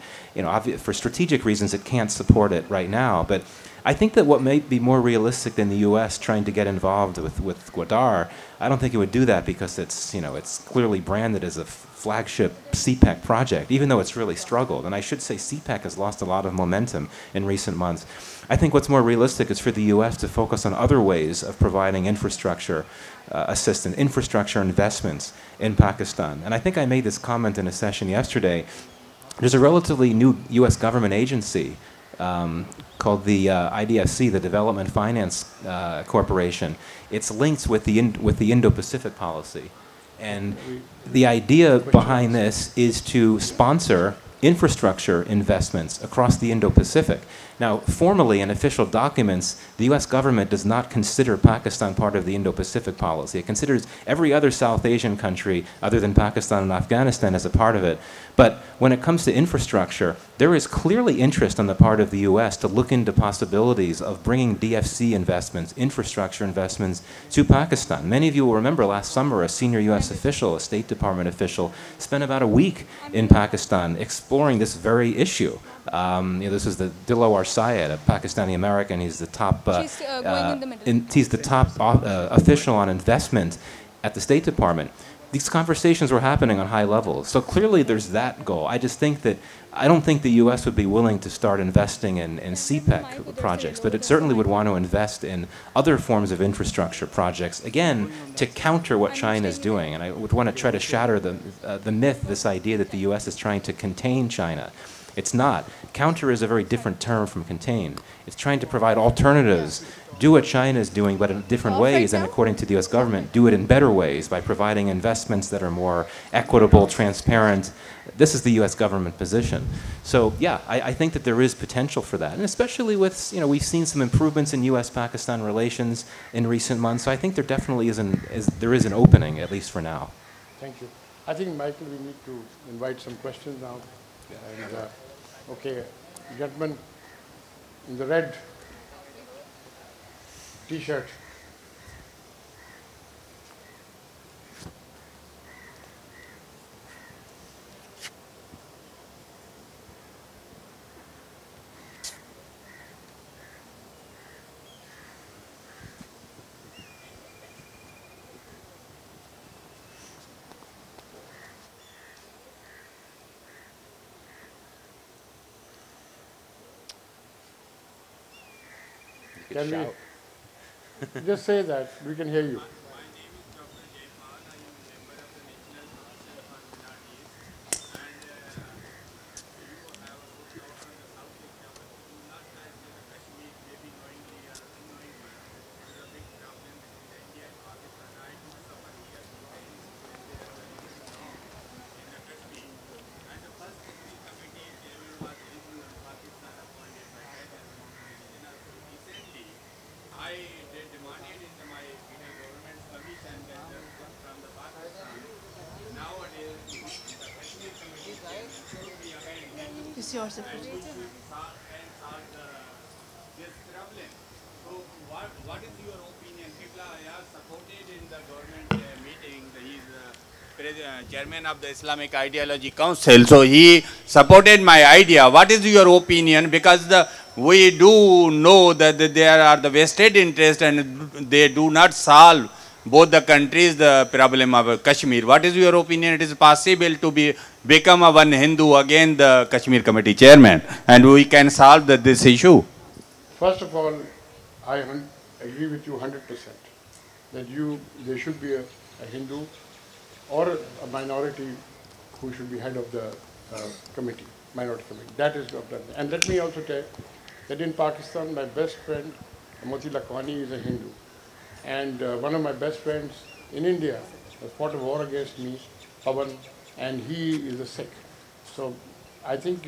for strategic reasons, it can't support it right now. But I think that what may be more realistic than the U.S. trying to get involved with Gwadar, I don't think it would do that because it's clearly branded as a flagship CPEC project, even though it's really struggled. And I should say CPEC has lost a lot of momentum in recent months. I think what's more realistic is for the U.S. to focus on other ways of providing infrastructure assistance, infrastructure investments in Pakistan. And I think I made this comment in a session yesterday. There's a relatively new U.S. government agency called the IDFC, the Development Finance Corporation. It's linked with the Indo-Pacific policy. And the idea behind this is to sponsor infrastructure investments across the Indo-Pacific. Now, formally in official documents, the U.S. government does not consider Pakistan part of the Indo-Pacific policy. It considers every other South Asian country other than Pakistan and Afghanistan as a part of it. But when it comes to infrastructure, there is clearly interest on the part of the U.S. to look into possibilities of bringing DFC investments, infrastructure investments, to Pakistan. Many of you will remember last summer a senior U.S. official, a State Department official, spent about a week in Pakistan exploring this very issue. This is the Dilawar Syed, a Pakistani American. He's the top official on investment at the State Department. These conversations were happening on high levels. So clearly there's that goal. I don't think the U.S. would be willing to start investing in CPEC projects, but it certainly would want to invest in other forms of infrastructure projects, again, to counter what China is doing. And I would want to try to shatter the myth, this idea that the U.S. is trying to contain China. It's not. Counter is a very different term from contain. It's trying to provide alternatives, do what China is doing, but in different ways, and according to the U.S. government, do it in better ways by providing investments that are more equitable, transparent. This is the U.S. government position. So, yeah, I think that there is potential for that, and especially with, we've seen some improvements in U.S.-Pakistan relations in recent months, so I think there definitely is an opening, at least for now. Thank you. I think, Michael, we need to invite some questions now. And, okay, gentleman in the red T-shirt. Can we just say that? We can hear you. Is yours a What is your opinion? Kibla has supported in the government meeting. He is chairman of the Islamic Ideology Council. So he supported my idea. What is your opinion? Because we do know that there are the vested interest and they do not solve both the countries the problem of Kashmir. What is your opinion? It is possible to become a one Hindu again the Kashmir Committee chairman and we can solve this issue. First of all, I agree with you 100% that there should be a Hindu or a minority who should be head of the committee, minority committee. That is what I've done. And let me also tell that in Pakistan, my best friend, Moti Lakhwani, is a Hindu. And one of my best friends in India has fought a war against me, Pawan, and he is a Sikh. So I think,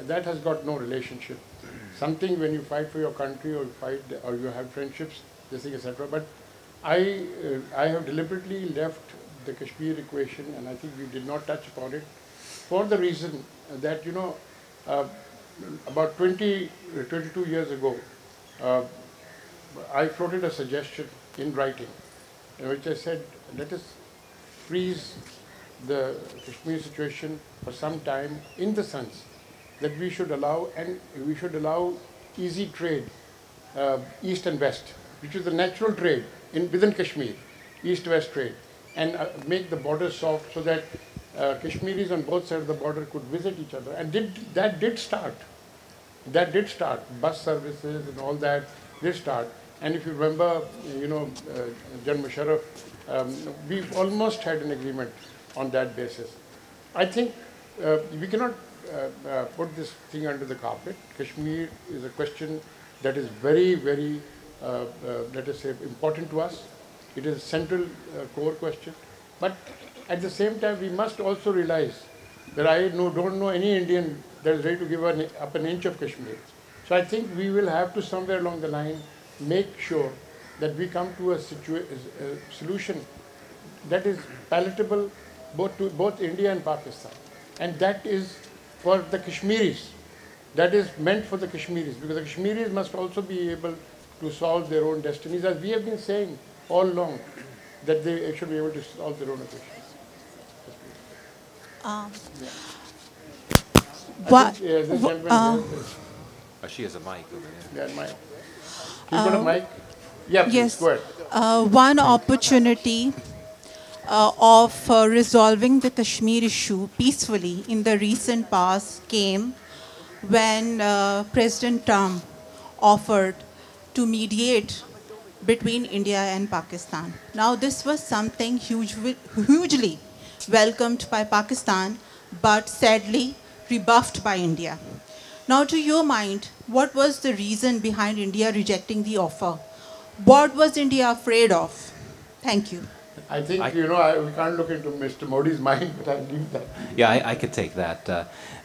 that has got no relationship. Something when you fight for your country or you have friendships, this thing, etc. But I have deliberately left the Kashmir equation, and I think we did not touch upon it for the reason that, about 22 years ago, I floated a suggestion in writing, in which I said, let us freeze the Kashmir situation for some time in the sense that we should allow easy trade, east and west, which is the natural trade within Kashmir, east-west trade, and make the border soft so that Kashmiris on both sides of the border could visit each other. And that did start. Bus services and all that did start. And if you remember, Jan Musharraf, we almost had an agreement on that basis. I think we cannot put this thing under the carpet. Kashmir is a question that is very, very, let us say, important to us. It is a central core question. But at the same time, we must also realize that I don't know any Indian that is ready to give up an inch of Kashmir. So I think we will have to somewhere along the line make sure that we come to a solution that is palatable to both India and Pakistan. And that is for the Kashmiris. That is meant for the Kashmiris, because the Kashmiris must also be able to solve their own destinies, as we have been saying all along, that they should be able to solve their own questions. This gentleman she has a mic over there. yeah, mic. You got a mic? Yeah, please, Yes. go ahead. One opportunity of resolving the Kashmir issue peacefully in the recent past came when President Trump offered to mediate between India and Pakistan. Now, this was something hugely welcomed by Pakistan, but sadly rebuffed by India. Now, to your mind, what was the reason behind India rejecting the offer? What was India afraid of? Thank you. I think, we can't look into Mr. Modi's mind, but I'll leave that. Yeah, I could take that.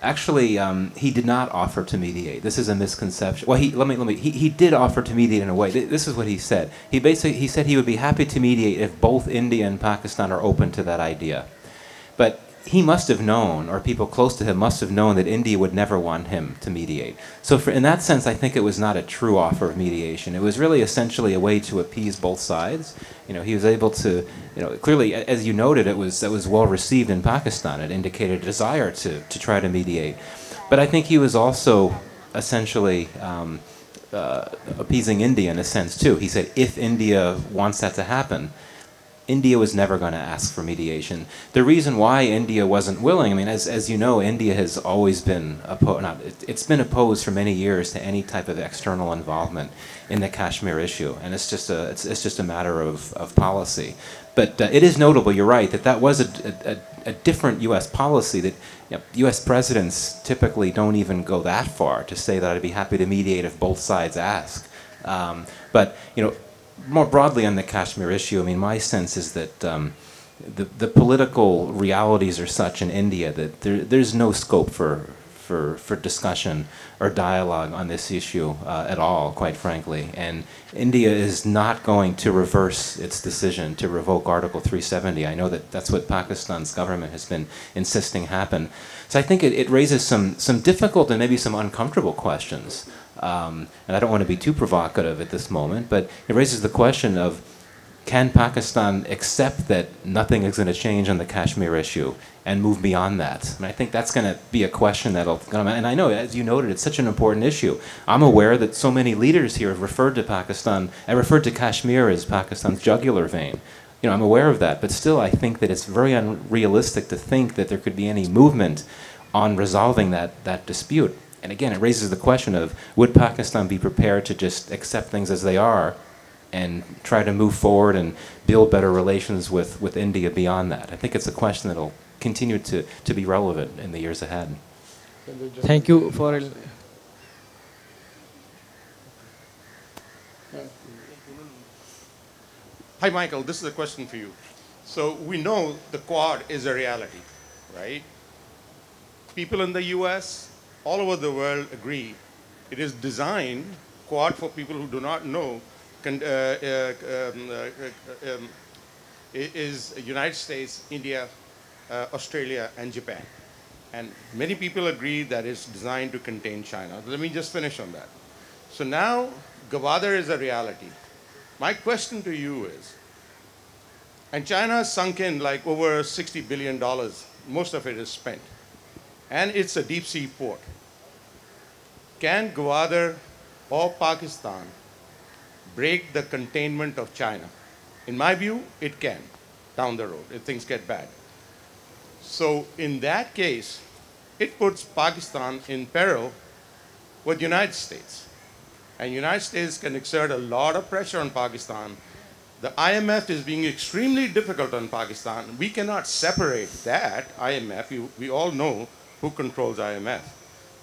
Actually, he did not offer to mediate. This is a misconception. Well, he did offer to mediate in a way. This is what he said. He said he would be happy to mediate if both India and Pakistan are open to that idea. But he must have known, or people close to him must have known, that India would never want him to mediate. So in that sense, I think it was not a true offer of mediation. It was really essentially a way to appease both sides. He was able to, clearly, as you noted, it was well received in Pakistan. It indicated a desire to try to mediate. But I think he was also essentially appeasing India in a sense, too. He said, if India wants that to happen, India was never going to ask for mediation. The reason why India wasn't willing, I mean, as you know, India has always been it's been opposed for many years to any type of external involvement in the Kashmir issue, and it's just a matter of policy. But it is notable, you're right, that was a different U.S. policy. That U.S. presidents typically don't even go that far to say that I'd be happy to mediate if both sides ask. But more broadly on the Kashmir issue, I mean, my sense is that the political realities are such in India that there's no scope for discussion or dialogue on this issue at all, quite frankly. And India is not going to reverse its decision to revoke Article 370. I know that that's what Pakistan's government has been insisting happen. So I think it raises some difficult and maybe some uncomfortable questions. And I don't want to be too provocative at this moment, but it raises the question of, can Pakistan accept that nothing is going to change on the Kashmir issue and move beyond that? And I think that's going to be a question that'll come. And I know, as you noted, it's such an important issue. I'm aware that so many leaders here have referred to Pakistan and referred to Kashmir as Pakistan's jugular vein. I'm aware of that, but still I think that it's very unrealistic to think that there could be any movement on resolving that dispute. And again, it raises the question of, would Pakistan be prepared to just accept things as they are and try to move forward and build better relations with India beyond that? I think it's a question that will continue to be relevant in the years ahead. Thank you for... Hi, Michael. This is a question for you. So we know the Quad is a reality, right? People in the US, all over the world agree it is designed, Quad for people who do not know, is United States, India, Australia, and Japan. And many people agree that it's designed to contain China. Let me just finish on that. So now, Gwadar is a reality. My question to you is, and China has sunk in like over $60 billion, most of it is spent, and it's a deep sea port. Can Gwadar or Pakistan break the containment of China? In my view, it can, down the road, if things get bad. So in that case, it puts Pakistan in peril with the United States. And the United States can exert a lot of pressure on Pakistan. The IMF is being extremely difficult on Pakistan. We cannot separate that IMF. We all know who controls IMF.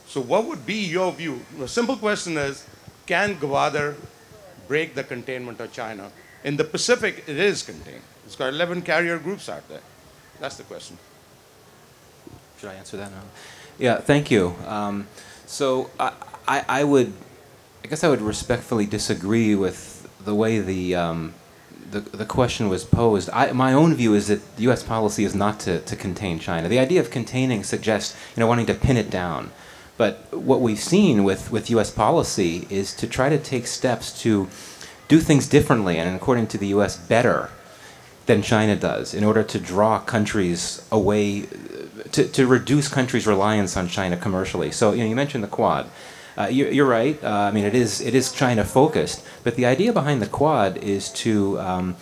So what would be your view? The simple question is, can Gwadar break the containment of China? In the Pacific, it is contained. It's got 11 carrier groups out there. That's the question. Should I answer that now? Yeah, thank you. So I guess I would respectfully disagree with the way the question was posed. My own view is that U.S. policy is not to contain China. The idea of containing suggests wanting to pin it down. But what we've seen with U.S. policy is to try to take steps to do things differently and, according to the U.S., better than China does in order to draw countries away, to reduce countries' reliance on China commercially. So you mentioned the Quad. You're right. I mean, it is China-focused. But the idea behind the Quad is to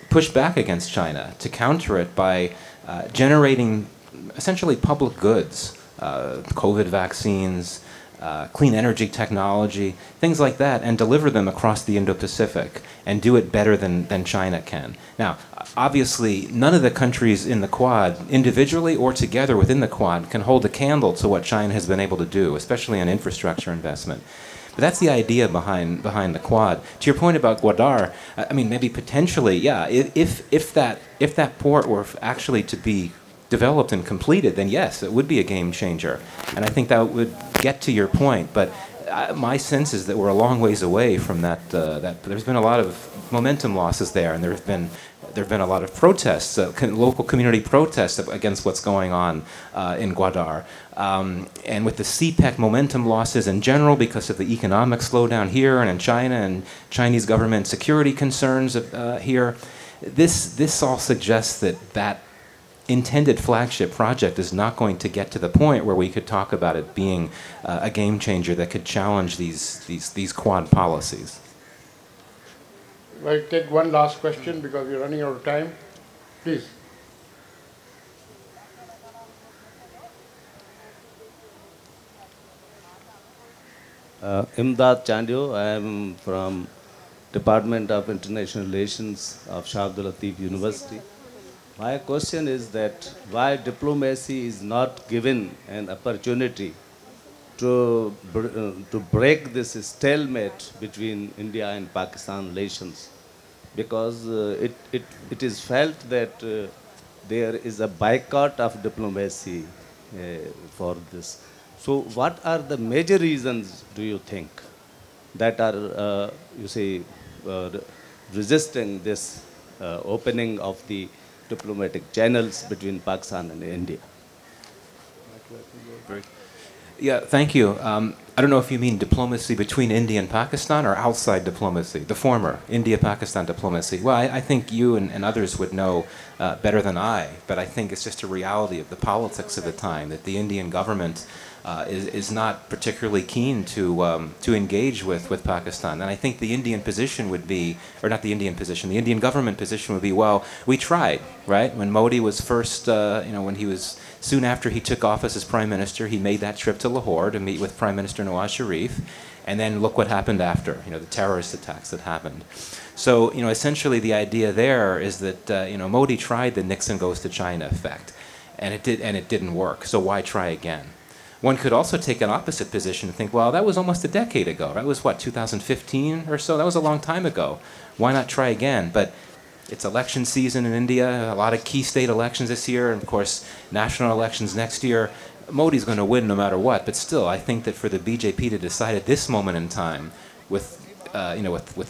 push back against China, to counter it by generating essentially public goods. COVID vaccines, clean energy technology, things like that, and deliver them across the Indo-Pacific and do it better than China can. Now, obviously, none of the countries in the Quad, individually or together within the Quad, can hold a candle to what China has been able to do, especially on infrastructure investment. But that's the idea behind the Quad. To your point about Gwadar, I mean, maybe potentially, yeah, if that port were actually to be developed and completed, then yes, it would be a game changer. And I think that would get to your point. But my sense is that we're a long ways away from that. There's been a lot of momentum losses there, and there have been a lot of protests, local community protests against what's going on in Gwadar. And with the CPEC momentum losses in general because of the economic slowdown here and in China and Chinese government security concerns here, this all suggests that intended flagship project is not going to get to the point where we could talk about it being a game changer that could challenge these Quad policies. I'll take one last question because we're running out of time. Please. Imdad Chandio, I am from Department of International Relations of Shah Abdul Latif University. My question is that why diplomacy is not given an opportunity to break this stalemate between India and Pakistan relations, because it is felt that there is a boycott of diplomacy for this. So what are the major reasons, do you think, that are, you say, resisting this opening of the diplomatic channels between Pakistan and India? Yeah, thank you. I don't know if you mean diplomacy between India and Pakistan or outside diplomacy, the former, India-Pakistan diplomacy. Well, I think you and others would know better than I, but I think it's just a reality of the politics of the time that the Indian government is not particularly keen to engage with Pakistan. And I think the Indian position would be, or not the Indian position, the Indian government position would be, well, we tried, right? When Modi was first, when he was, soon after he took office as Prime Minister, he made that trip to Lahore to meet with Prime Minister Nawaz Sharif. And then look what happened after, the terrorist attacks that happened. So, essentially the idea there is that, Modi tried the Nixon goes to China effect. And it didn't work. So why try again? One could also take an opposite position and think, well, that was almost a decade ago. That was, what, 2015 or so? That was a long time ago. Why not try again? But it's election season in India, a lot of key state elections this year, and of course, national elections next year. Modi's going to win no matter what, but still, I think that for the BJP to decide at this moment in time, with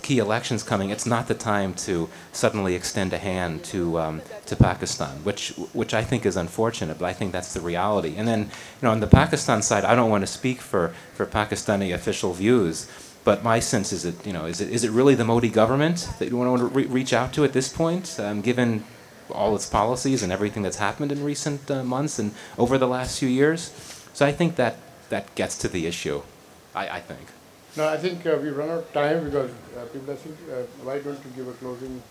key elections coming, it's not the time to suddenly extend a hand to Pakistan, which I think is unfortunate, but I think that's the reality. And then, on the Pakistan side, I don't want to speak for Pakistani official views, but my sense is that, is it really the Modi government that you want to reach out to at this point, given all its policies and everything that's happened in recent months and over the last few years? So I think that gets to the issue, I think. No, I think we run out of time because people are saying, why don't you give a closing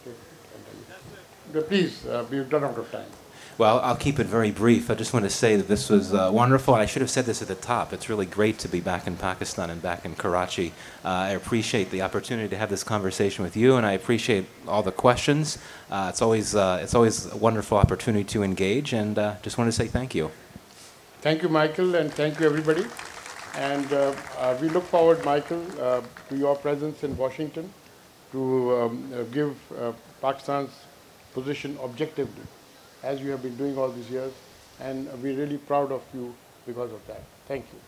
statement? Please, we've run out of time. Well, I'll keep it very brief. I just want to say that this was wonderful. I should have said this at the top. It's really great to be back in Pakistan and back in Karachi. I appreciate the opportunity to have this conversation with you, and I appreciate all the questions. It's always a wonderful opportunity to engage, and just want to say thank you. Thank you, Michael, and thank you, everybody. And we look forward, Michael, to your presence in Washington to give Pakistan's position objectively, as you have been doing all these years. And we're really proud of you because of that. Thank you.